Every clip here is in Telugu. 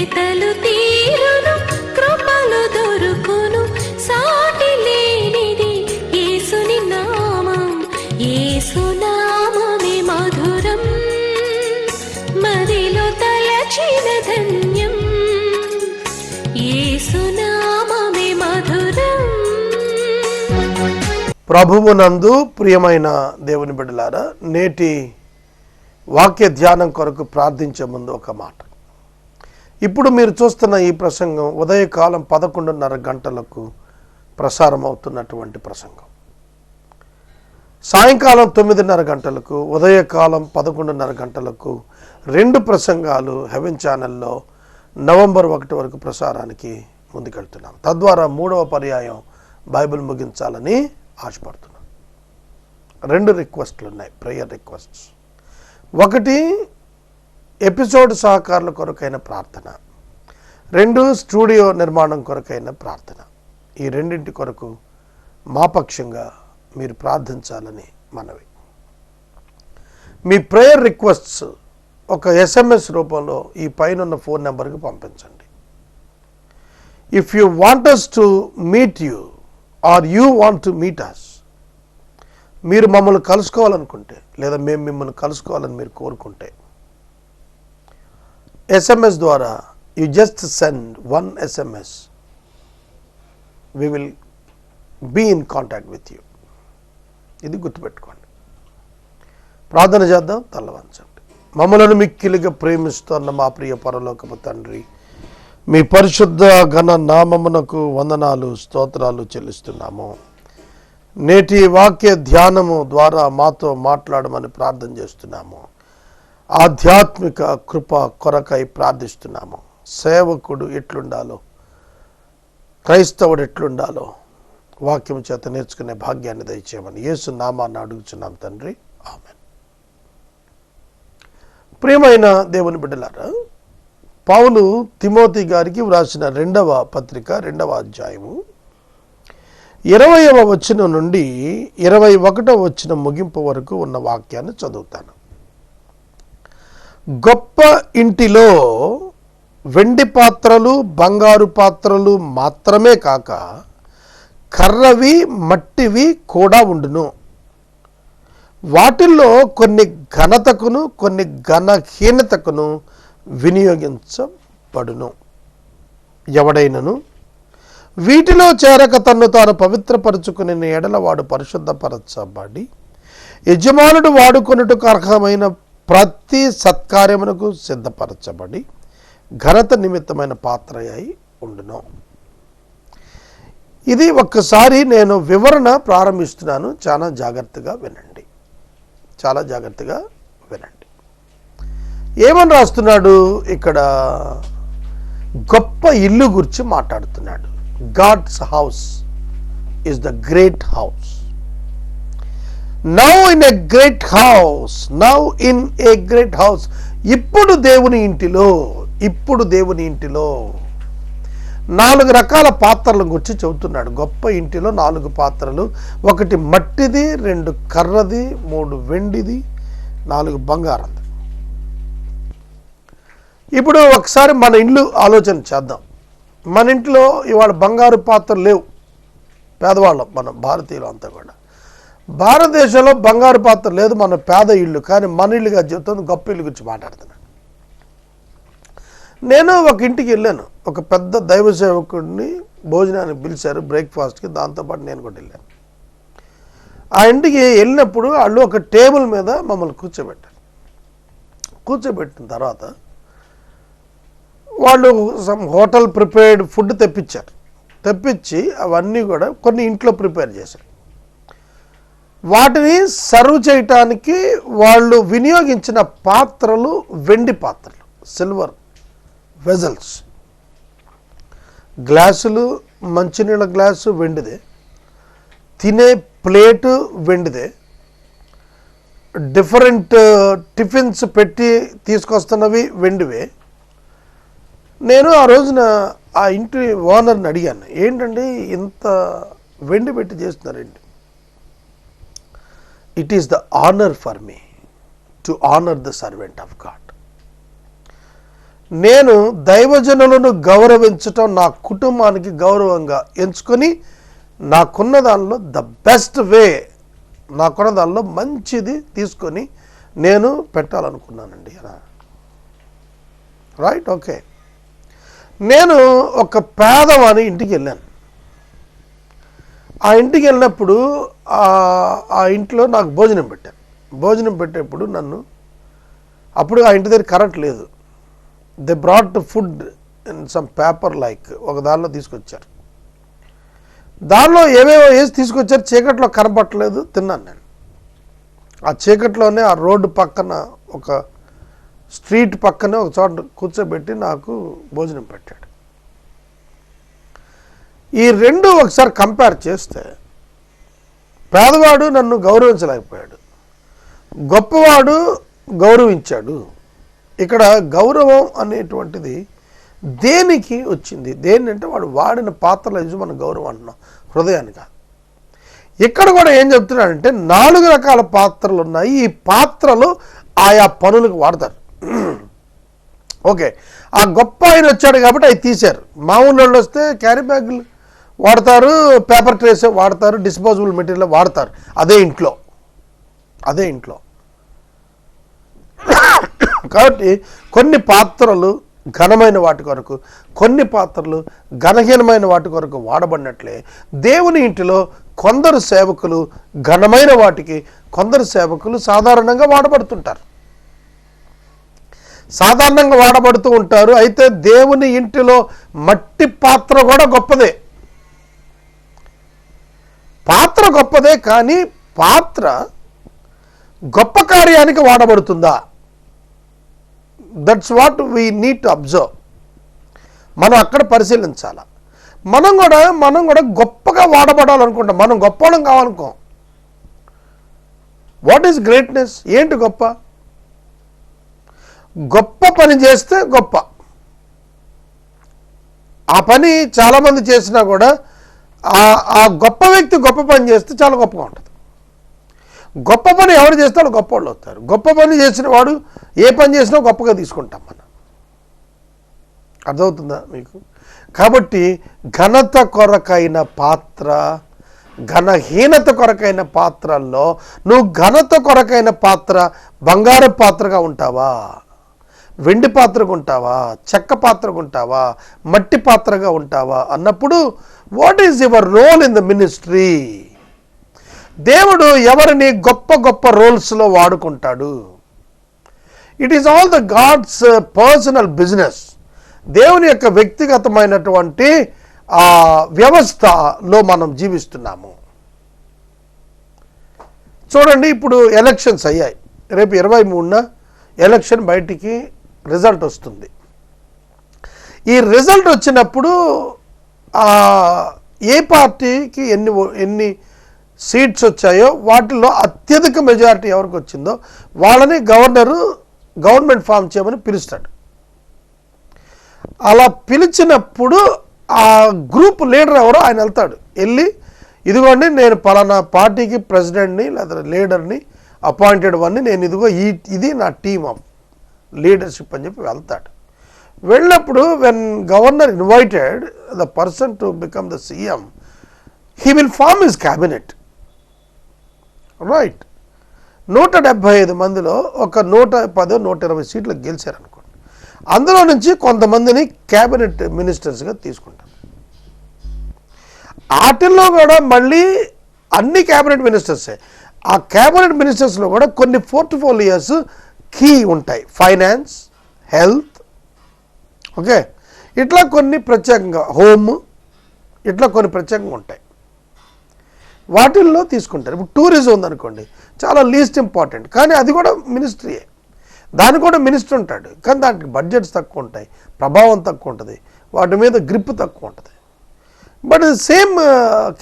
వెతలు తీరును, కృపలు దొరుకును, సాటి లేనిది యేసుని నామం. యేసునామమే మధురం, మదిలో తలచిన ధన్యం. యేసునామమే మధురం. ప్రభువునందు ప్రియమైన దేవుని బిడ్డలారా, నేటి వాక్య ధ్యానం కొరకు ప్రార్థించే ముందు ఒక మాట. ఇప్పుడు మీరు చూస్తున్న ఈ ప్రసంగం ఉదయకాలం 11:30 గంటలకు ప్రసారం అవుతున్నటువంటి ప్రసంగం. సాయంకాలం 9:30 గంటలకు, ఉదయకాలం 11:30 గంటలకు 2 ప్రసంగాలు హెవెన్ ఛానల్లో నవంబర్ 1 వరకు ప్రసారానికి ముందుకెళ్తున్నాం. తద్వారా 3వ పర్యాయం బైబిల్ ముగించాలని ఆశపడుతున్నాం. 2 రిక్వెస్ట్లు ఉన్నాయి, ప్రేయర్ రిక్వెస్ట్స్. ఒకటి, ఎపిసోడ్ సహకారుల కొరకైన ప్రార్థన. 2, స్టూడియో నిర్మాణం కొరకైన ప్రార్థన. ఈ రెండింటి కొరకు మా పక్షంగా మీరు ప్రార్థించాలని మనవి. మీ ప్రేయర్ రిక్వెస్ట్స్ ఒక SMS రూపంలో ఈ పైన ఫోన్ నెంబర్కి పంపించండి. If you want us to meet you or you want to meet us, మీరు మమ్మల్ని కలుసుకోవాలనుకుంటే లేదా మేము మిమ్మల్ని కలుసుకోవాలని మీరు కోరుకుంటే SMS ద్వారా you just send 1 SMS. We will be in contact with you. ఇది గుర్తుపెట్టుకోండి. ప్రార్థన చేద్దాం. తల వంచండి. మమ్మలను మిక్కిలిగా ప్రేమిస్తున్న మా ప్రియ పరలోకపు తండ్రి, మీ పరిశుద్ధ ఘన నామమునకు వందనాలు, స్తోత్రాలు చెల్లిస్తున్నాము. నేటి వాక్య ధ్యానము ద్వారా మాతో మాట్లాడమని ప్రార్థన చేస్తున్నాము. ఆధ్యాత్మిక కృప కొరకై ప్రార్థిస్తున్నాము. సేవకుడు ఎట్లుండాలో, క్రైస్తవుడు ఎట్లుండాలో వాక్యం చేత నేర్చుకునే భాగ్యాన్ని దయచేయమని యేసు నామాన్ని అడుగుచున్నాం తండ్రి, ఆమేన్. ప్రియమైన దేవుని బిడ్డలారా, పౌలు తిమోతి గారికి వ్రాసిన 2వ పత్రిక 2వ అధ్యాయము 20వ వచనం నుండి 21వ వచనం ముగింపు వరకు ఉన్న వాక్యాన్ని చదువుతాను. గొప్ప ఇంటిలో వెండి పాత్రలు, బంగారు పాత్రలు మాత్రమే కాక కర్రవి, మట్టివి కూడా ఉండును. వాటిల్లో కొన్ని ఘనతకును, కొన్ని ఘనహీనతకును వినియోగించబడును. ఎవడైనను వీటిలో చేరక తన్ను తాను పవిత్రపరచుకునే ఎడల వాడు పరిశుద్ధపరచబడి యజమానుడు వాడుకొనుటకు అర్హమైన ప్రతి సత్కార్యమునకు సిద్ధపరచబడి ఘనత నిమిత్తమైన పాత్ర అయి ఉండును. ఇది ఒక్కసారి నేను వివరణ ప్రారంభిస్తున్నాను. చాలా జాగ్రత్తగా వినండి. చాలా జాగ్రత్తగా వినండి. ఏమని రాస్తున్నాడు ఇక్కడ? గొప్ప ఇల్లు గురించి మాట్లాడుతున్నాడు. God's house is the great house. Now in a great house, now in a great house. ఇప్పుడు దేవుని ఇంటిలో, ఇప్పుడు దేవుని ఇంటిలో 4 రకాల పాత్రల గురించి చెబుతున్నాడు. గొప్ప ఇంటిలో 4 పాత్రలు. 1 మట్టిది, 2 కర్రది, 3 వెండిది, 4 బంగారంది. ఇప్పుడు ఒకసారి మన ఇల్లు ఆలోచన చేద్దాం. మన ఇంట్లో ఇవాళ బంగారు పాత్రలు లేవు. పేదవాళ్ళం మనం, భారతీయులు అంతా కూడా. భారతదేశంలో బంగారు పాత్ర లేదు, మన పేద ఇల్లు. కానీ మన ఇల్లుగా చెబుతుంది, గొప్ప ఇల్లు గురించి మాట్లాడుతున్నాను. నేను ఒక ఇంటికి వెళ్ళాను. ఒక పెద్ద దైవ సేవకుడిని భోజనానికి పిలిచారు, బ్రేక్ఫాస్ట్కి. దాంతోపాటు నేను కూడా వెళ్ళాను. ఆ ఇంటికి వెళ్ళినప్పుడు వాళ్ళు ఒక టేబుల్ మీద మమ్మల్ని కూర్చోబెట్టారు. కూర్చోబెట్టిన తర్వాత వాళ్ళు హోటల్ ప్రిపేర్డ్ ఫుడ్ తెప్పించారు. తెప్పించి అవన్నీ కూడా కొన్ని ఇంట్లో ప్రిపేర్ చేశారు. వాటిని సర్వ్ చేయటానికి వాళ్ళు వినియోగించిన పాత్రలు వెండి పాత్రలు, సిల్వర్ వెజల్స్. గ్లాసులు, మంచినీళ్ళ గ్లాసు వెండిదే, తినే ప్లేటు వెండిదే, డిఫరెంట్ టిఫిన్స్ పెట్టి తీసుకొస్తున్నవి వెండివే. నేను ఆ రోజున ఆ ఇంటి ఓనర్ని అడిగాను, ఏంటండి ఇంత వెండి పెట్టి చేస్తున్నారండి? It is the honour for me to honour the servant of God. నేను దైవజనులను గౌరవించటం నా కుటుంబానికి గౌరవంగా ఎంచుకొని నాకున్న దానిలో ద బెస్ట్ వే, నాకున్న దానిలో మంచిది తీసుకొని నేను పెట్టాలనుకున్నానండి. Right, okay. నేను ఒక పేదవాని ఇంటికి వెళ్ళాను. ఆ ఇంటికి వెళ్ళినప్పుడు ఆ ఇంట్లో నాకు భోజనం పెట్టాను. భోజనం పెట్టేప్పుడు అప్పుడు ఆ ఇంటి దగ్గర కరెంట్ లేదు. They brought food in some paper like, ఒక దానిలో తీసుకొచ్చారు. దానిలో ఏవేవో వేసి తీసుకొచ్చారు, చీకట్లో కనపట్టలేదు. తిన్నాను నేను. ఆ చీకట్లోనే ఆ రోడ్డు పక్కన, ఒక స్ట్రీట్ పక్కనే ఒక చోట కూర్చోబెట్టి నాకు భోజనం పెట్టాడు. ఈ రెండు ఒకసారి కంపేర్ చేస్తే, పేదవాడు నన్ను గౌరవించలేకపోయాడు, గొప్పవాడు గౌరవించాడు. ఇక్కడ గౌరవం అనేటువంటిది దేనికి వచ్చింది? దేన్నంటే వాడు వాడిన పాత్రల మన గౌరవం అంటున్నాం, హృదయానికి. ఇక్కడ కూడా ఏం చెప్తున్నాడంటే 4 రకాల పాత్రలు ఉన్నాయి. ఈ పాత్రలు ఆయా పనులకు వాడతారు. ఓకే, ఆ గొప్ప ఆయన వచ్చాడు కాబట్టి అవి తీశారు. మామూలు వాళ్ళు వస్తే క్యారీ బ్యాగులు వాడతారు, పేపర్ ట్రేస్ వాడతారు, డిస్పోజబుల్ మెటీరియల్ వాడతారు. అదే ఇంట్లో కాబట్టి కొన్ని పాత్రలు ఘనమైన వాటి కొరకు, కొన్ని పాత్రలు ఘనహీనమైన వాటి కొరకు వాడబడినట్లే దేవుని ఇంటిలో కొందరు సేవకులు ఘనమైన వాటికి, కొందరు సేవకులు సాధారణంగా వాడబడుతుంటారు. సాధారణంగా వాడబడుతూ ఉంటారు. అయితే దేవుని ఇంటిలో మట్టి పాత్ర కూడా గొప్పదే. పాత్ర గొప్పదే, కానీ పాత్ర గొప్ప కార్యానికి వాడబడుతుందా? That's what we need to observe. మనం అక్కడ పరిశీలించాలి. మనం కూడా గొప్పగా వాడబడాలనుకుంటాం. మనం గొప్పవాళ్ళం కావాలనుకో. What is greatness? ఏంటి గొప్ప? గొప్ప పని చేస్తే గొప్ప. ఆ పని చాలామంది చేసినా కూడా ఆ గొప్ప వ్యక్తి గొప్ప పని చేస్తే చాలా గొప్పగా ఉంటుంది. గొప్ప పని ఎవరు చేస్తే వాళ్ళు గొప్ప వాళ్ళు అవుతారు. గొప్ప పని చేసిన వాడు ఏ పని చేసినా గొప్పగా తీసుకుంటాం మనం. అర్థమవుతుందా మీకు? కాబట్టి ఘనత కొరకైన పాత్ర, ఘనహీనత కొరకైన పాత్రల్లో నువ్వు ఘనత కొరకైన పాత్ర బంగారు పాత్రగా ఉంటావా, వెండి పాత్రగా ఉంటావా, చెక్క పాత్రగా ఉంటావా, మట్టి పాత్రగా ఉంటావా అన్నప్పుడు what is your role in the ministry? దేవుడు ఎవరిని గొప్ప గొప్ప రోల్స్లో వాడుకుంటాడు. It is all the God's personal business. దేవుని యొక్క వ్యక్తిగతమైనటువంటి వ్యవస్థలో మనం జీవిస్తున్నాము. చూడండి, ఇప్పుడు ఎలక్షన్స్ అయ్యాయి. రేపు 23న ఎలక్షన్ బయటికి రిజల్ట్ వస్తుంది. ఈ రిజల్ట్ వచ్చినప్పుడు ఏ పార్టీకి ఎన్ని సీట్స్ వచ్చాయో వాటిల్లో అత్యధిక మెజారిటీ ఎవరికి వచ్చిందో వాళ్ళని గవర్నమెంట్ ఫామ్ చేయమని పిలుస్తాడు. అలా పిలిచినప్పుడు ఆ గ్రూప్ లీడర్ ఎవరో ఆయన వెళ్తాడు. వెళ్ళి ఇదిగోండి నేను పలానా పార్టీకి ప్రెసిడెంట్ని లేదా లీడర్ని అపాయింటెడ్ వన్ని, నేను ఇదిగో ఇది నా టీమ్ ఆఫ్ లీడర్షిప్ అని చెప్పి వెళ్తాడు. వెళ్ళినప్పుడు when governor invited the person to become the CM, he will form his cabinet. Right, 175 మందిలో ఒక 110, 120 సీట్లు గెలిచారనుకోండి. అందులో నుంచి కొంతమందిని క్యాబినెట్ మినిస్టర్స్గా తీసుకుంటారు. వాటిల్లో కూడా మళ్ళీ అన్ని క్యాబినెట్ మినిస్టర్సే. ఆ క్యాబినెట్ మినిస్టర్స్లో కూడా కొన్ని పోర్ట్ఫోలియోస్ కీ ఉంటాయి. ఫైనాన్స్, హెల్త్, ఓకే, ఇట్లా కొన్ని ప్రత్యేకంగా, హోమ్, ఇట్లా కొన్ని ప్రత్యేకంగా ఉంటాయి. వాటిల్లో తీసుకుంటారు. ఇప్పుడు టూరిజం ఉందనుకోండి, చాలా లీస్ట్ ఇంపార్టెంట్, కానీ అది కూడా మినిస్ట్రీయే. దాని కూడా మినిస్టర్ ఉంటాడు, కానీ దానికి బడ్జెట్స్ తక్కువ ఉంటాయి, ప్రభావం తక్కువ ఉంటుంది, వాటి మీద గ్రిప్ తక్కువ ఉంటుంది. బట్ సేమ్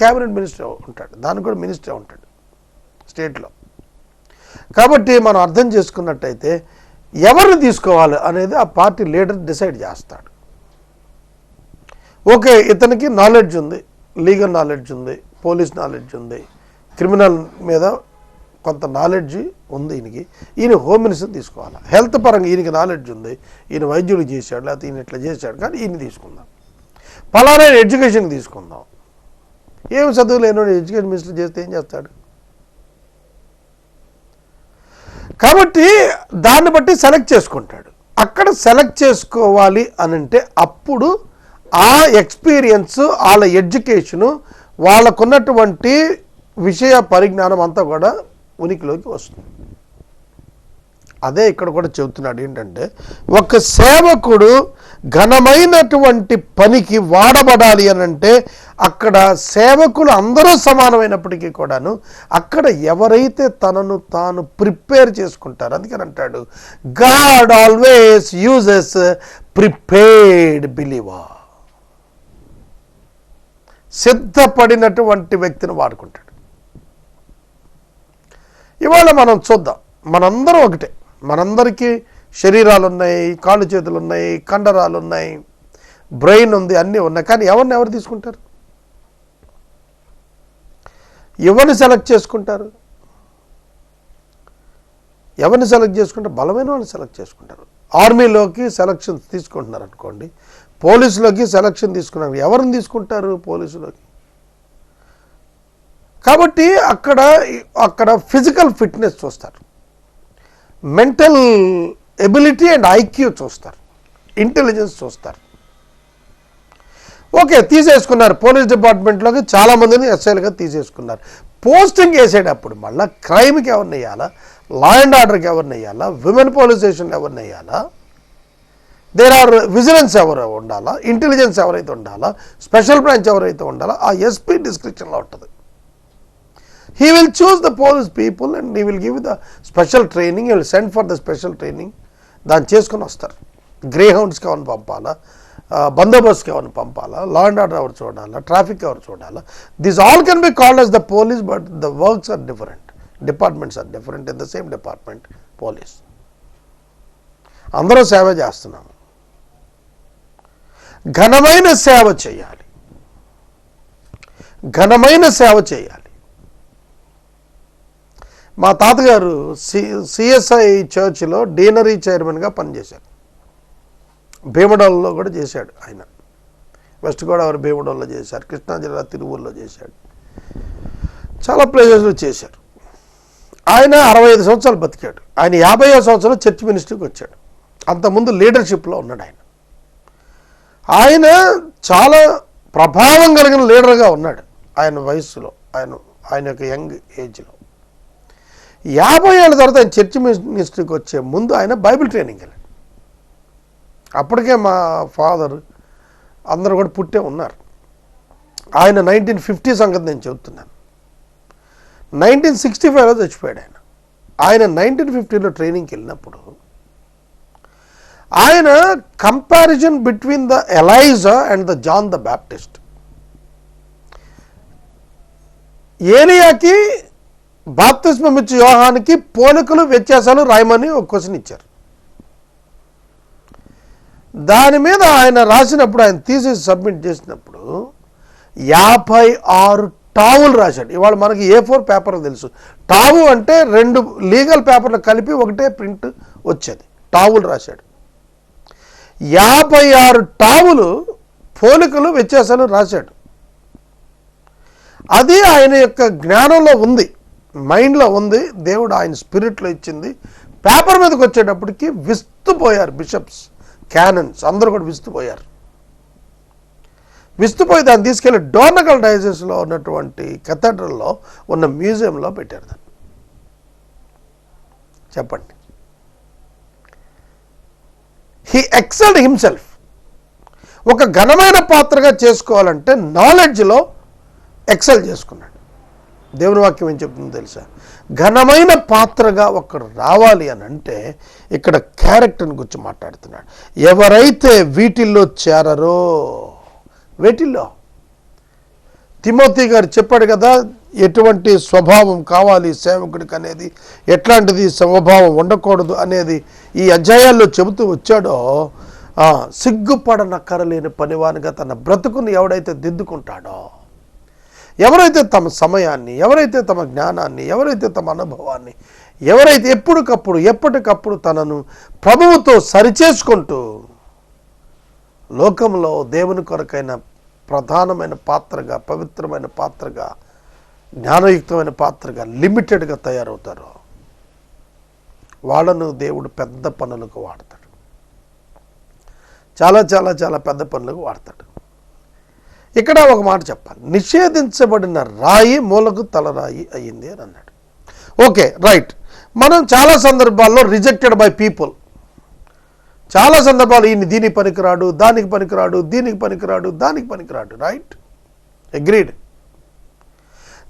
క్యాబినెట్ మినిస్టర్ ఉంటాడు, దానికి కూడా మినిస్టర్ ఉంటాడు స్టేట్లో. కాబట్టి మనం అర్థం చేసుకున్నట్టయితే ఎవరిని తీసుకోవాలి అనేది ఆ పార్టీ లీడర్ డిసైడ్ చేస్తాడు. ఓకే, ఇతనికి నాలెడ్జ్ ఉంది, లీగల్ నాలెడ్జ్ ఉంది, పోలీస్ నాలెడ్జ్ ఉంది, క్రిమినల్ మీద కొంత నాలెడ్జ్ ఉంది ఈయన హోమ్ మినిస్టర్ తీసుకోవాలి. హెల్త్ పరంగా ఈయనకి నాలెడ్జ్ ఉంది, ఈయన వైద్యుడు చేశాడు, లేకపోతే ఈయన ఇట్లా చేశాడు, కానీ ఈయన తీసుకుందాం. పలానా ఎడ్యుకేషన్ తీసుకుందాం. ఏం చదువు లేనోడు ఎడ్యుకేషన్ మినిస్టర్ చేస్తే ఏం చేస్తాడు? కాబట్టి దాన్ని బట్టి సెలెక్ట్ చేసుకుంటాడు. అక్కడ సెలెక్ట్ చేసుకోవాలి అని అంటే అప్పుడు ఆ ఎక్స్పీరియన్స్, వాళ్ళ ఎడ్యుకేషను, వాళ్ళకున్నటువంటి విషయ పరిజ్ఞానం అంతా కూడా ఉనికిలోకి వస్తుంది. అదే ఇక్కడ కూడా చెబుతున్నాడు ఏంటంటే, ఒక సేవకుడు ఘనమైనటువంటి పనికి వాడబడాలి అని అంటే అక్కడ సేవకులు అందరూ సమానమైనప్పటికీ కూడాను అక్కడ ఎవరైతే తనను తాను ప్రిపేర్ చేసుకుంటారో, అందుకని అంటాడు God always uses prepared believer. సిద్ధపడినటువంటి వ్యక్తిని వాడుకుంటాడు. ఇవాళ మనం చూద్దాం, మనందరం ఒకటే, మనందరికీ శరీరాలు ఉన్నాయి, కాళ్ళు చేతులు ఉన్నాయి, కండరాలు ఉన్నాయి, బ్రెయిన్ ఉంది, అన్నీ ఉన్నాయి. కానీ ఎవరు తీసుకుంటారు? ఎవరిని సెలెక్ట్ చేసుకుంటారు? ఎవరిని సెలెక్ట్ చేసుకుంటారు? బలమైన వాళ్ళని సెలెక్ట్ చేసుకుంటారు. ఆర్మీలోకి సెలక్షన్ తీసుకుంటున్నారు అనుకోండి, పోలీసులోకి సెలక్షన్ తీసుకున్నారు. ఎవరిని తీసుకుంటారు పోలీసులోకి? కాబట్టి అక్కడ ఫిజికల్ ఫిట్నెస్ చూస్తారు, మెంటల్ ఎబిలిటీ అండ్ ఐక్యూ చూస్తారు, ఇంటెలిజెన్స్ చూస్తారు. ఓకే, తీసేసుకున్నారు. పోలీస్ డిపార్ట్మెంట్లోకి చాలామందిని ఎస్ఐలుగా తీసేసుకున్నారు. పోస్టింగ్ వేసేటప్పుడు మళ్ళీ క్రైమ్కి ఎవరిని వేయాలా, లా అండ్ ఆర్డర్కి ఎవరిని వేయాలా, విమెన్ పోలీస్ స్టేషన్లో ఎవరిని వేయాలా, దేర్ ఆర్ విజిలెన్స్ ఎవరు ఉండాలా, ఇంటెలిజెన్స్ ఎవరైతే ఉండాలా, స్పెషల్ బ్రాంచ్ ఎవరైతే ఉండాలా, ఆ ఎస్పీ డిస్క్రిప్షన్లో ఉంటుంది. He will choose the police people and he will give the special training. He will send for the special training. దాన్ని చేసుకొని వస్తారు. గ్రే హౌండ్స్కి ఎవరిని పంపాలా, బందోబస్తుకి ఎవరిని పంపాలా, లా అండ్ ఆర్డర్ ఎవరు చూడాలా, ట్రాఫిక్ ఎవరు చూడాలా. This all can be called as the police, but the works are different. Departments are different in the same department, police. అందరూ సేవ చేస్తున్నాము. ఘనమైన సేవ చేయాలి, ఘనమైన సేవ చేయాలి. మా తాతగారు సిఎస్ఐ చర్చ్లో డీనరీ చైర్మన్గా పనిచేశారు. భీమడోల్లో కూడా చేశాడు ఆయన. వెస్ట్ గోదావరి భీమడోల్లో చేశారు, కృష్ణా జిల్లా తిరువూరులో చేశాడు, చాలా ప్లేసెస్లో చేశారు. ఆయన 65 సంవత్సరాలు బతికాడు. ఆయన 50వ సంవత్సరం చర్చ్ మినిస్ట్రీకి వచ్చాడు. అంతకుముందు లీడర్షిప్లో ఉన్నాడు ఆయన. ఆయన చాలా ప్రభావం కలిగిన లీడర్గా ఉన్నాడు ఆయన వయస్సులో, ఆయన యొక్క యంగ్ ఏజ్లో. 50 ఏళ్ళ తర్వాత ఆయన చర్చ్ మినిస్ట్రీకి వచ్చే ముందు ఆయన బైబిల్ ట్రైనింగ్ వెళ్ళాడు. అప్పటికే మా ఫాదర్ అందరూ కూడా పుట్టే ఉన్నారు. ఆయన 1950 సంగతి నేను చెబుతున్నాను. 1965లో చచ్చిపోయాడు ఆయన. ఆయన 1950లో ట్రైనింగ్కి వెళ్ళినప్పుడు ఆయన comparison between the Elijah and the John the Baptist, ఏలియాకి బాప్తిస్మం ఇచ్చే యోహానికి పోలికలు వ్యత్యాసాలు రాయమని ఒక క్వశ్చన్ ఇచ్చారు. దాని మీద ఆయన రాసినప్పుడు, ఆయన తీసేసి సబ్మిట్ చేసినప్పుడు 56 టావులు రాశాడు. ఇవాళ మనకి A4 పేపర్ తెలుసు. టావు అంటే 2 లీగల్ పేపర్లు కలిపి ఒకటే ప్రింట్ వచ్చేది. టావులు రాశాడు. 56 టావులు పోలికలు వ్యత్యాసాలు రాశాడు. అది ఆయన యొక్క జ్ఞానంలో ఉంది, మైండ్లో ఉంది, దేవుడు ఆయన స్పిరిట్లో ఇచ్చింది. పేపర్ మీదకి వచ్చేటప్పటికి విస్తుపోయారు బిషప్స్, క్యానన్స్ అందరూ కూడా విస్తుపోయారు. విస్తుపోయి దాన్ని తీసుకెళ్ళి డోర్నకల్ డయాసిస్లో ఉన్నటువంటి కెథడ్రల్లో ఉన్న మ్యూజియంలో పెట్టారు దాన్ని. చెప్పండి, హీ ఎక్సెల్డ్ హిమ్సెల్ఫ్. ఒక ఘనమైన పాత్రగా చేసుకోవాలంటే నాలెడ్జ్లో ఎక్సెల్ చేసుకున్నాడు. దేవుని వాక్యం ఏం చెప్తుందో తెలుసా? ఘనమైన పాత్రగా ఒకడు రావాలి అని అంటే ఇక్కడ క్యారెక్టర్ని గురించి మాట్లాడుతున్నాడు. ఎవరైతే వీటిల్లో చేరరో, వీటిల్లో తిమోతి గారు చెప్పాడు కదా, ఎటువంటి స్వభావం కావాలి సేవకుడికి అనేది, ఎట్లాంటిది స్వభావం ఉండకూడదు అనేది ఈ అధ్యాయాల్లో చెబుతూ వచ్చాడో, సిగ్గుపడనక్కరలేని పనివానిగా తన బ్రతుకుని ఎవడైతే దిద్దుకుంటాడో, ఎవరైతే తమ సమయాన్ని, ఎవరైతే తమ జ్ఞానాన్ని, ఎవరైతే తమ అనుభవాన్ని, ఎవరైతే ఎప్పటికప్పుడు తనను ప్రభువుతో సరిచేసుకుంటూ లోకంలో దేవుని కొరకైన ప్రధానమైన పాత్రగా, పవిత్రమైన పాత్రగా, జ్ఞానయుక్తమైన పాత్రగా, లిమిటెడ్గా తయారవుతారో వాళ్ళను దేవుడు పెద్ద పనులకు వాడతాడు. చాలా చాలా చాలా పెద్ద పనులకు వాడతాడు. ఇక్కడ ఒక మాట చెప్పాలి, నిషేధించబడిన రాయి మూలకు తలరాయి అయ్యింది అని అన్నాడు. Okay, right. మనం చాలా సందర్భాల్లో రిజెక్టెడ్ బై పీపుల్, చాలా సందర్భాలు ఈయన దీనికి పనికిరాడు, దానికి పనికిరాడు, దీనికి పనికిరాడు, దానికి పనికిరాడు. Right, agreed.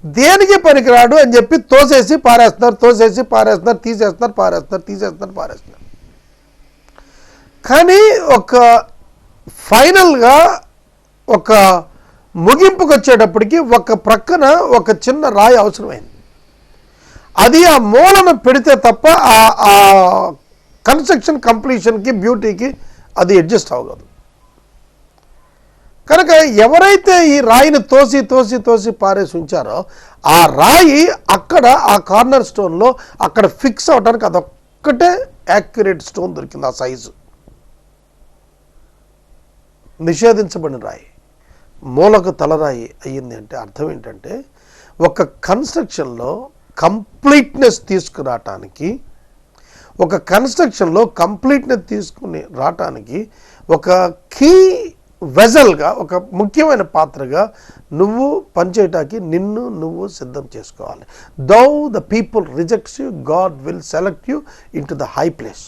దేనికి పనికిరాడు అని చెప్పి తోసేసి పారేస్తున్నారు, తీసేస్తున్నారు. కానీ ఒక ఫైనల్గా ఒక ముగింపుకు వచ్చేటప్పటికి ఒక ప్రక్కన ఒక చిన్న రాయి అవసరమైంది. అది ఆ మూలను పెడితే తప్ప ఆ కన్స్ట్రక్షన్ కంప్లీషన్కి, బ్యూటీకి అది అడ్జస్ట్ అవ్వదు. కనుక ఎవరైతే ఈ రాయిని తోసి పారేసి ఉంచారో ఆ రాయి అక్కడ ఆ కార్నర్ స్టోన్లో అక్కడ ఫిక్స్ అవడానికి అదొక్కటే యాక్యురేట్ స్టోన్ దొరికింది. ఆ సైజు నిషేధించబడిన రాయి మూలకు తలరాయి అయ్యింది అంటే అర్థం ఏంటంటే ఒక కన్స్ట్రక్షన్లో కంప్లీట్నెస్ తీసుకురావటానికి, ఒక కన్స్ట్రక్షన్లో కంప్లీట్నెస్ తీసుకుని రావటానికి ఒక కీ వెజల్గా, ఒక ముఖ్యమైన పాత్రగా నువ్వు పనిచేయటానికి నిన్ను నువ్వు సిద్ధం చేసుకోవాలి. Though the people rejects you, God will select you in to the high place.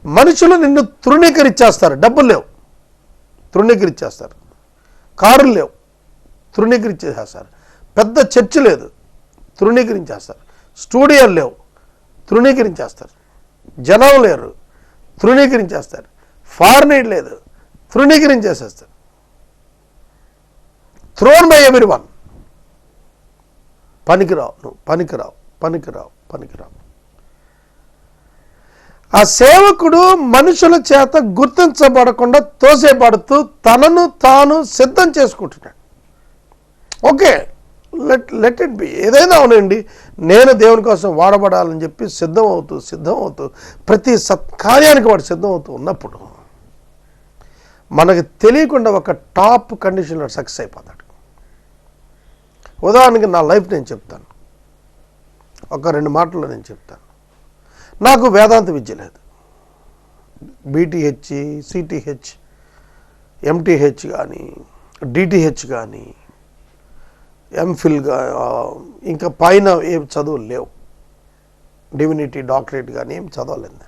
మనుషులు నిన్ను తృణీకరించేస్తారు. డబ్బులు లేవు, తృణీకరించేస్తారు. కారులు లేవు, తృణీకరించేసేస్తారు. పెద్ద చర్చి లేదు, తృణీకరించేస్తారు. స్టూడియోలు లేవు, తృణీకరించేస్తారు. జనం లేరు, తృణీకరించేస్తారు. ఫారెన్ ఎయిడ్ లేదు, తృణీకరించేసేస్తారు. Throne by everyone. పనికిరావు, నువ్వు పనికిరావు. ఆ సేవకుడు మనుషుల చేత గుర్తించబడకుండా తోసేపడుతూ తనను తాను సిద్ధం చేసుకుంటున్నాడు. Okay, let it be. ఏదైనా అవునండి, నేను దేవుని కోసం వాడబడాలని చెప్పి సిద్ధం అవుతూ ప్రతి సత్కార్యానికి వాడు సిద్ధం అవుతూ ఉన్నప్పుడు మనకు తెలియకుండా ఒక టాప్ కండిషన్లో సక్సెస్ అయిపోతాడు. ఉదాహరణకి నా లైఫ్ నేను చెప్తాను, ఒక 2 మాటల్లో నేను చెప్తాను. నాకు వేదాంత విద్య లేదు. బీటీహెచ్, సిటీహెచ్, ఎంటీహెచ్ కానీ, డిటిహెచ్ కానీ, ఎంఫిల్గా, ఇంకా పైన ఏం చదువులు లేవు. డివినిటీ, డాక్టరేట్ కానీ ఏం చదవలేదు.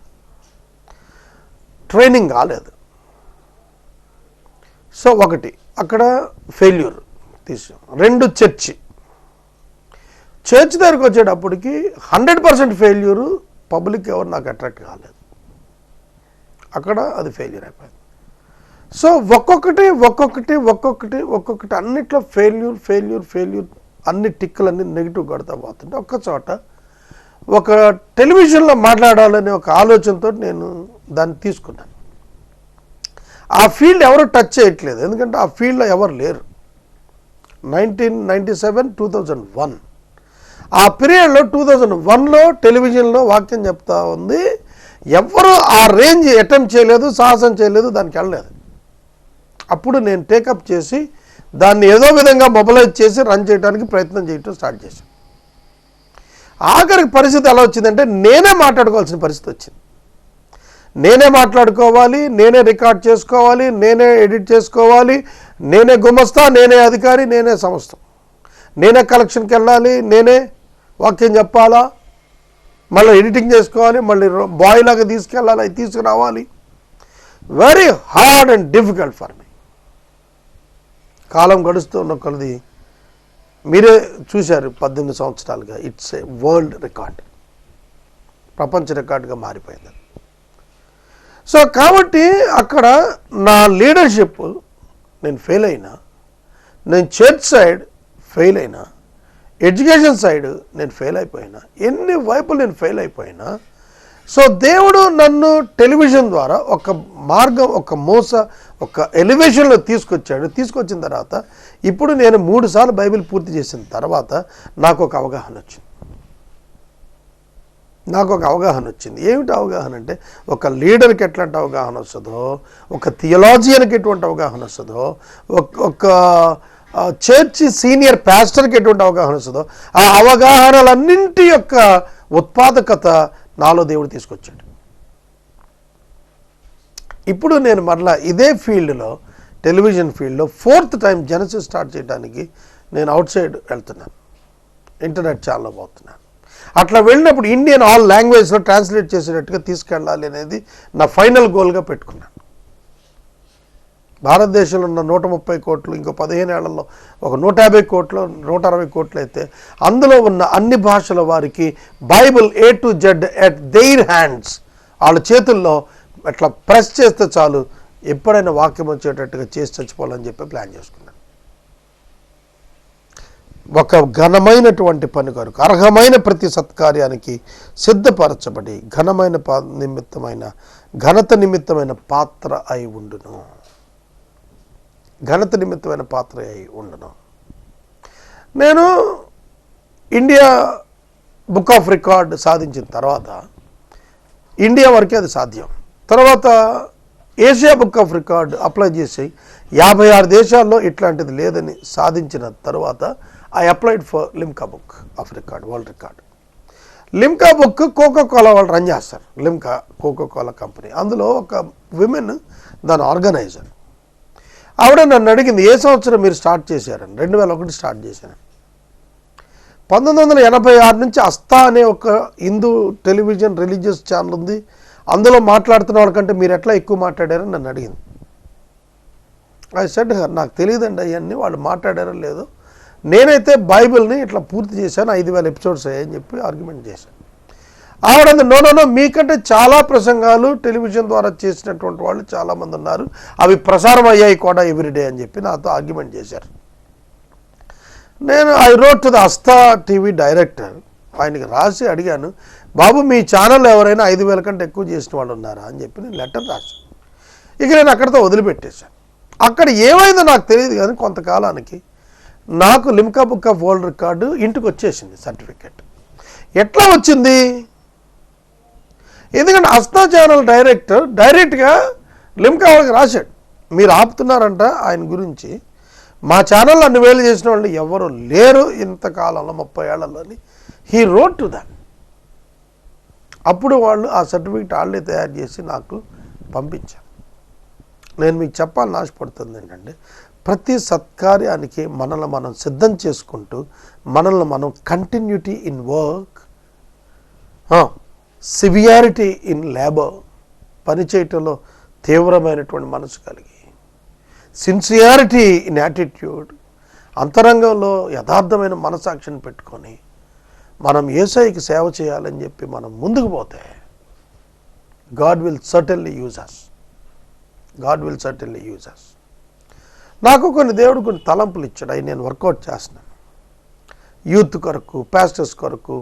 ట్రైనింగ్ కాలేదు. సో ఒకటి అక్కడ ఫెయిల్యూర్ తీసాం. 2 చర్చ్ దగ్గరికి వచ్చేటప్పటికి 100% ఫెయిల్యూరు. పబ్లిక్ ఎవరు నాకు అట్రాక్ట్ కాలేదు. అక్కడ అది ఫెయిల్యూర్ అయిపోయింది. సో ఒక్కొక్కటి అన్నిట్లో ఫెయిల్యూర్ అన్ని టిక్కులన్నీ నెగిటివ్ కొడతా పోతుంటే ఒక్క చోట ఒక టెలివిజన్లో మాట్లాడాలనే ఒక ఆలోచనతో నేను దాన్ని తీసుకున్నాను. ఆ ఫీల్డ్ ఎవరు టచ్ చేయట్లేదు, ఎందుకంటే ఆ ఫీల్డ్లో ఎవరు లేరు. 1997, 2001 ఆ పీరియడ్లో 2001లో టెలివిజన్లో వాక్యం చెప్తా ఉంది. ఎవరు ఆ రేంజ్ అటెంప్ట్ చేయలేదు, సాహసం చేయలేదు, దానికి వెళ్ళలేదు. అప్పుడు నేను టేకప్ చేసి దాన్ని ఏదో విధంగా మొబిలైజ్ చేసి రన్ చేయడానికి ప్రయత్నం చేయటం స్టార్ట్ చేశాను. ఆఖరికి పరిస్థితి ఎలా వచ్చిందంటే నేనే మాట్లాడుకోవాల్సిన పరిస్థితి వచ్చింది. నేనే మాట్లాడుకోవాలి, నేనే రికార్డ్ చేసుకోవాలి, నేనే ఎడిట్ చేసుకోవాలి, నేనే గుమస్తా, నేనే అధికారి, నేనే సమస్తం. నేనే కలెక్షన్కి వెళ్ళాలి, నేనే వాక్యం చెప్పాలా, మళ్ళీ ఎడిటింగ్ చేసుకోవాలి, మళ్ళీ బాయ్ లాగా తీసుకెళ్ళాలి, అది తీసుకురావాలి. Very hard and difficult for me. కాలం గడుస్తున్న కొలది మీరే చూశారు, 18 సంవత్సరాలుగా ఇట్స్ ఏ వరల్డ్ రికార్డ్, ప్రపంచ రికార్డుగా మారిపోయింది. సో కాబట్టి అక్కడ నా లీడర్షిప్ నేను ఫెయిల్ అయినా, నేను చర్చ్ సైడ్ ఫెయిల్ అయినా, ఎడ్యుకేషన్ సైడ్ నేను ఫెయిల్ అయిపోయినా, ఎన్ని వైపులు నేను ఫెయిల్ అయిపోయినా సో దేవుడు నన్ను టెలివిజన్ ద్వారా ఒక మార్గం, ఒక ఎలివేషన్లో తీసుకొచ్చిన తర్వాత ఇప్పుడు నేను 3 సార్లు బైబిల్ పూర్తి చేసిన తర్వాత నాకు ఒక అవగాహన వచ్చింది. ఏమిటి అవగాహన అంటే, ఒక లీడర్కి ఎట్లాంటి అవగాహన వస్తుందో, ఒక థియలాజియన్కి ఎటువంటి అవగాహన వస్తుందో, ఒక చర్చి సీనియర్ పాస్టర్కి ఎటువంటి అవగాహన వస్తుందో, ఆ అవగాహనలన్నింటి యొక్క ఉత్పాదకత నాలో దేవుడు తీసుకొచ్చాడు. ఇప్పుడు నేను మరలా ఇదే ఫీల్డ్లో, టెలివిజన్ ఫీల్డ్లో 4th టైం జెనసిస్ స్టార్ట్ చేయడానికి నేను అవుట్ సైడ్ వెళ్తున్నాను, ఇంటర్నెట్ ఛానల్లో పోతున్నాను. అట్లా వెళ్ళినప్పుడు ఇండియన్ ఆల్ లాంగ్వేజ్లో ట్రాన్స్లేట్ చేసేటట్టుగా తీసుకెళ్ళాలి అనేది నా ఫైనల్ గోల్గా పెట్టుకున్నాను. భారతదేశంలో ఉన్న 130 కోట్లు ఇంకో 15 ఏళ్లలో ఒక 150 కోట్లు 160 కోట్లు అయితే అందులో ఉన్న అన్ని భాషల వారికి Bible A to Z at their hands, వాళ్ళ చేతుల్లో అట్లా ప్రెస్ చేస్తే చాలు, ఎప్పుడైనా వాక్యం వచ్చేటట్టుగా చేసి చచ్చిపోవాలని చెప్పి ప్లాన్ చేసుకున్నాను. ఒక ఘనమైనటువంటి పని కొరకు, అర్హమైన ప్రతి సత్కార్యానికి సిద్ధపరచబడి ఘనత నిమిత్తమైన పాత్ర అయి ఉండును. నేను ఇండియా బుక్ ఆఫ్ రికార్డ్ సాధించిన తర్వాత, ఇండియా వరకే అది సాధ్యం. తర్వాత Asia book of record apply చేసి 56 దేశాల్లో ఇట్లాంటిది లేదని సాధించిన తర్వాత I applied for Limca book of record, world record. Limca book Coca Cola వాళ్ళు రన్ చేస్తారు, లిమ్కా కోకోకోలా కంపెనీ. అందులో ఒక విమెన్ దాని ఆర్గనైజర్. ఆవిడ నన్ను అడిగింది, ఏ సంవత్సరం మీరు స్టార్ట్ చేశారని. 2001 స్టార్ట్ చేశాను. 1986 నుంచి అస్తా అనే ఒక హిందూ టెలివిజన్ రిలీజియస్ ఛానల్ ఉంది, అందులో మాట్లాడుతున్న వాళ్ళకంటే మీరు ఎట్లా ఎక్కువ మాట్లాడారని నన్ను అడిగింది. ఐ సెడ్ నాకు తెలియదండి అవన్నీ, వాళ్ళు మాట్లాడారో లేదో, నేనైతే బైబిల్ని ఇట్లా పూర్తి చేశాను, 5000 ఎపిసోడ్స్ అయ్యాయని చెప్పి ఆర్గ్యుమెంట్ చేశాను. ఆవిడ నో మీకంటే చాలా ప్రసంగాలు టెలివిజన్ ద్వారా చేసినటువంటి వాళ్ళు చాలామంది ఉన్నారు, అవి ప్రసారం అయ్యాయి కూడా ఎవ్రీడే అని చెప్పి నాతో ఆర్గ్యుమెంట్ చేశారు. నేను I wrote to the Aastha TV director, ఆయనకి రాసి అడిగాను, బాబు మీ ఛానల్ ఎవరైనా 5000 కంటే ఎక్కువ చేసిన వాళ్ళు ఉన్నారా అని చెప్పి నేను లెటర్ రాశాను. ఇక నేను అక్కడితో వదిలిపెట్టేశాను. అక్కడ ఏమైందో నాకు తెలియదు, కానీ కొంతకాలానికి నాకు Limca book of world record ఇంటికి వచ్చేసింది సర్టిఫికెట్. ఎట్లా వచ్చింది? ఎందుకంటే అస్తా ఛానల్ డైరెక్ట్గా లిమ్కా వాళ్ళకి రాశాడు, మీరు ఆపుతున్నారంట ఆయన గురించి, మా ఛానల్ అన్ని వేలు చేసిన వాళ్ళు ఎవరు లేరు ఇంతకాలంలో 30 ఏళ్లలోని. He wrote to that. అప్పుడు వాళ్ళు ఆ సర్టిఫికెట్ వాళ్ళే తయారు చేసి నాకు పంపించారు. నేను మీకు చెప్పాలని ఆశపడుతుంది ఏంటంటే, ప్రతి సత్కార్యానికి మనల్ని మనం సిద్ధం చేసుకుంటూ, మనల్ని మనం continuity in work, severity in labour, పనిచేయటంలో తీవ్రమైనటువంటి మనసు కలిగి, సిన్సియారిటీ ఇన్ యాటిట్యూడ్, అంతరంగంలో యథార్థమైన మనసాక్షిని పెట్టుకొని మనం యేసయ్యకి సేవ చేయాలని చెప్పి మనం ముందుకు పోతే గాడ్ విల్ సర్టన్లీ యూజ్ అస్. నాకు దేవుడు కొన్ని తలంపులు ఇచ్చాడు, అవి నేను వర్కౌట్ చేస్తున్నాను. యూత్ కొరకు, పాస్టర్స్ కొరకు,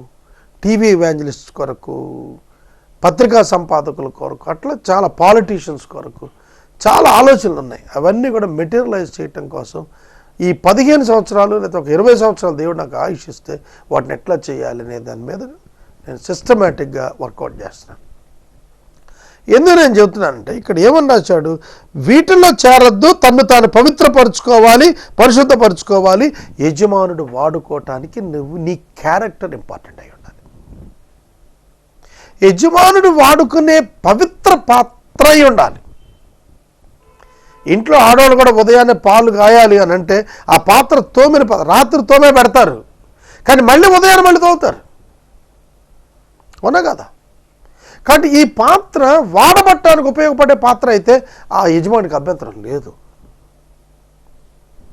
టీవీ ఇవాంజలిస్ట్ కొరకు, పత్రికా సంపాదకుల కొరకు, అట్లా చాలా పాలిటీషియన్స్ కొరకు చాలా ఆలోచనలు ఉన్నాయి. అవన్నీ కూడా మెటీరియలైజ్ చేయటం కోసం ఈ 15 సంవత్సరాలు లేదా ఒక 20 సంవత్సరాలు దేవుడు నాకు ఆయుష్ ఇస్తే వాటిని ఎట్లా చేయాలి అనే దాని మీద నేను సిస్టమేటిక్గా వర్కౌట్ చేస్తున్నాను. ఎందుకు నేను చెబుతున్నానంటే, ఇక్కడ ఏమని రాశాడు, వీటిల్లో చేరద్దు, తను తాను పవిత్రపరచుకోవాలి, పరిశుద్ధపరచుకోవాలి, యజమానుడు వాడుకోవటానికి నీ క్యారెక్టర్ ఇంపార్టెంట్ అయి ఉండాలి. యజమానుడు వాడుకునే పవిత్ర పాత్ర అయి ఉండాలి. ఇంట్లో ఆడవాళ్ళు కూడా ఉదయాన్నే పాలు కాయాలి అని అంటే ఆ పాత్ర రాత్రి తోమే పెడతారు, కానీ మళ్ళీ ఉదయాన్నే మళ్ళీ తోముతారు, అవునా కదా? కాబట్టి ఈ పాత్ర వాడబట్టడానికి ఉపయోగపడే పాత్ర అయితే ఆ యజమానికి అభ్యంతరం లేదు.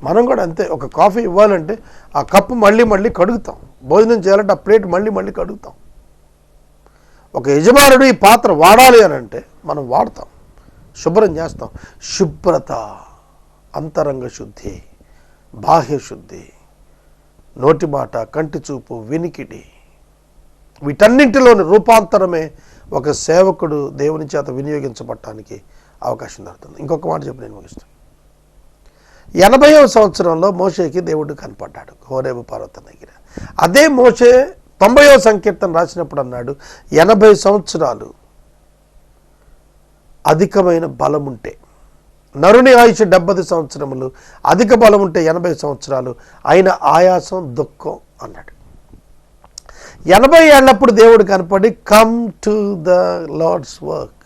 మనం కూడా అంతే, ఒక కాఫీ ఇవ్వాలంటే ఆ కప్పు మళ్ళీ కడుగుతాం, భోజనం చేయాలంటే ఆ ప్లేట్ మళ్ళీ కడుగుతాం. ఒక యజమానుడు ఈ పాత్ర వాడాలి అని అంటే మనం వాడతాం, శుభ్రం చేస్తాం. శుభ్రత, అంతరంగ శుద్ధి, బాహ్య శుద్ధి, నోటి మాట, కంటి చూపు, వినికిడి, వీటన్నింటిలోని రూపాంతరమే ఒక సేవకుడు దేవుని చేత వినియోగించబడటానికి అవకాశం దొరుకుతుంది. ఇంకొక మాట చెప్పి నేను ముగిస్తాను. 80వ సంవత్సరంలో మోషేకి దేవుడు కనపడ్డాడు హోరేబు పర్వతం దగ్గర. అదే మోషే 90వ సంకీర్తన రాసినప్పుడు అన్నాడు, 80 సంవత్సరాలు అధికమైన బలం ఉంటే, నరుని ఆయుష్ 70 సంవత్సరములు, అధిక బలం ఉంటే 80 సంవత్సరాలు, అయిన ఆయాసం దుఃఖం అన్నాడు. 80 ఏళ్ళప్పుడు దేవుడు కనపడి come to the Lord's work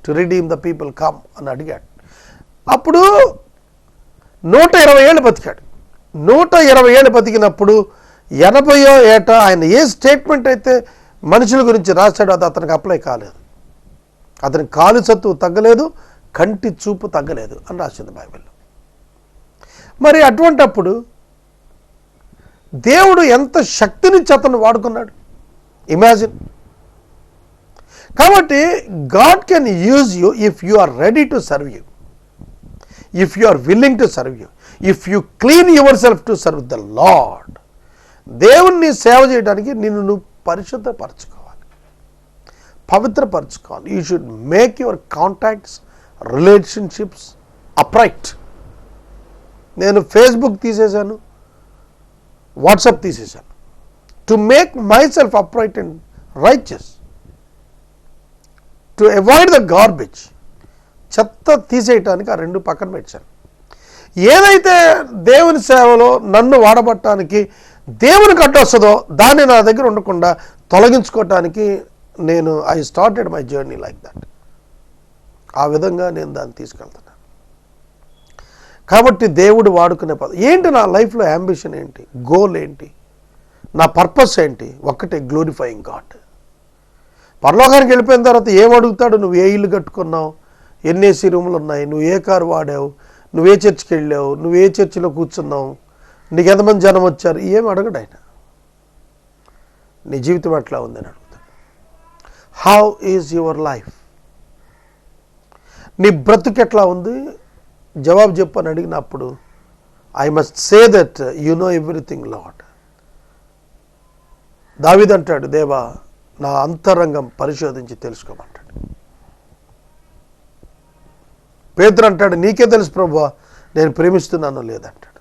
to redeem the people come అని అడిగాడు. అప్పుడు 120 ఏళ్ళు బతికాడు. 120 ఏళ్ళు బతికినప్పుడు 80వ ఏట ఆయన ఏ స్టేట్మెంట్ అయితే మనుషుల గురించి రాశాడో అది అతనికి అప్లై కాలేదు. అతనికి కాలు సత్తువు తగ్గలేదు, కంటి చూపు తగ్గలేదు అని రాసింది బైబిల్లో. మరి అటువంటప్పుడు దేవుడు ఎంత శక్తినిచ్చి అతను వాడుకున్నాడు, ఇమాజిన్. కాబట్టి God can use you if you are ready to serve you, if you are willing to serve you, if you clean yourself to serve the Lord. దేవుణ్ణి సేవ చేయడానికి నిన్ను నువ్వు పరిశుద్ధపరచుకోవాలి, పవిత్రపరచుకోవాలి. You should make your contacts, relationships upright. నేను ఫేస్బుక్ తీసేశాను, వాట్సాప్ తీసేశాను to make myself upright and righteous, to avoid the garbage. చెత్త తీసేయటానికి ఆ రెండు పక్కన పెట్టాను. ఏదైతే దేవుని సేవలో నన్ను వాడబట్టడానికి దేవునికి అడ్డొస్తుందో దాన్ని నా దగ్గర ఉండకుండా తొలగించుకోవటానికి I started my journey like that. ఆ విధంగా నేను దాన్ని తీసుకెళ్తున్నాను. కాబట్టి దేవుడు వాడుకునే ఏంటి, నా లైఫ్లో యాంబిషన్ ఏంటి, గోల్ ఏంటి, నా పర్పస్ ఏంటి? ఒక్కటే, గ్లోరిఫైయింగ్ గాడ్. పరలోకానికి వెళ్ళిపోయిన తర్వాత ఏం అడుగుతాడు? నువ్వు ఏ ఇల్లు కట్టుకున్నావు, ఎన్ని ఏసీ రూములు ఉన్నాయి, నువ్వు ఏ కారు వాడావు, నువ్వు ఏ చర్చికి వెళ్ళావు, నువ్వు ఏ చర్చిలో కూర్చున్నావు, నీకు ఎంతమంది జనం వచ్చారు, ఏం అడగడు ఆయన. నీ జీవితం ఎట్లా ఉందని అడుగుతాడు. How is your life? నీ బ్రతుకు ఎట్లా ఉంది, జవాబు చెప్పని అడిగినప్పుడు I must say that you know everything lord. దావీదు అంటాడు, దేవా నా అంతరంగం పరిశోధించి తెలుసుకోమంటాడు. పేతురు అంటాడు, నీకే తెలుసు ప్రభువా నేను ప్రేమిస్తున్నానో లేదంటాడు.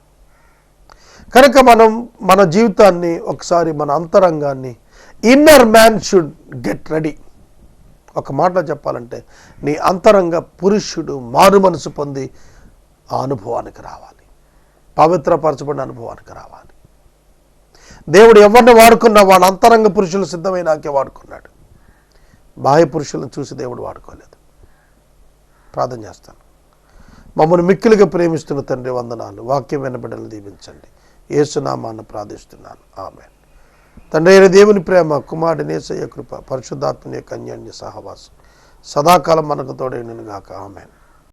కనుక మనం మన జీవితాన్ని ఒకసారి, మన అంతరంగాన్ని, inner man should get ready. ఒక మాటలో చెప్పాలంటే నీ అంతరంగ పురుషుడు మారు మనసు పొంది ఆ అనుభవానికి రావాలి, పవిత్రపరచబడిన అనుభవానికి రావాలి. దేవుడు ఎవరిని వాడుకున్నా వాళ్ళ అంతరంగ పురుషులు సిద్ధమైనాకే వాడుకున్నాడు. బాహ్య పురుషులను చూసి దేవుడు వాడుకోలేదు. ప్రార్థన చేస్తాను. మమ్మల్ని మిక్కిలిగా ప్రేమిస్తున్న తండ్రి వందనాలు. వాక్యం వినబడలు దీవించండి. యేసునామాన్ని ప్రార్థిస్తున్నాను, ఆమేన్. తండ్రి అయిన దేవుని ప్రేమ, కుమారుని యేసయ్య కృప, పరిశుద్ధాత్మని యొక్క అన్యోన్య సహవాసం సదాకాలం మనకు తోడైనను గాక, ఆమేన్.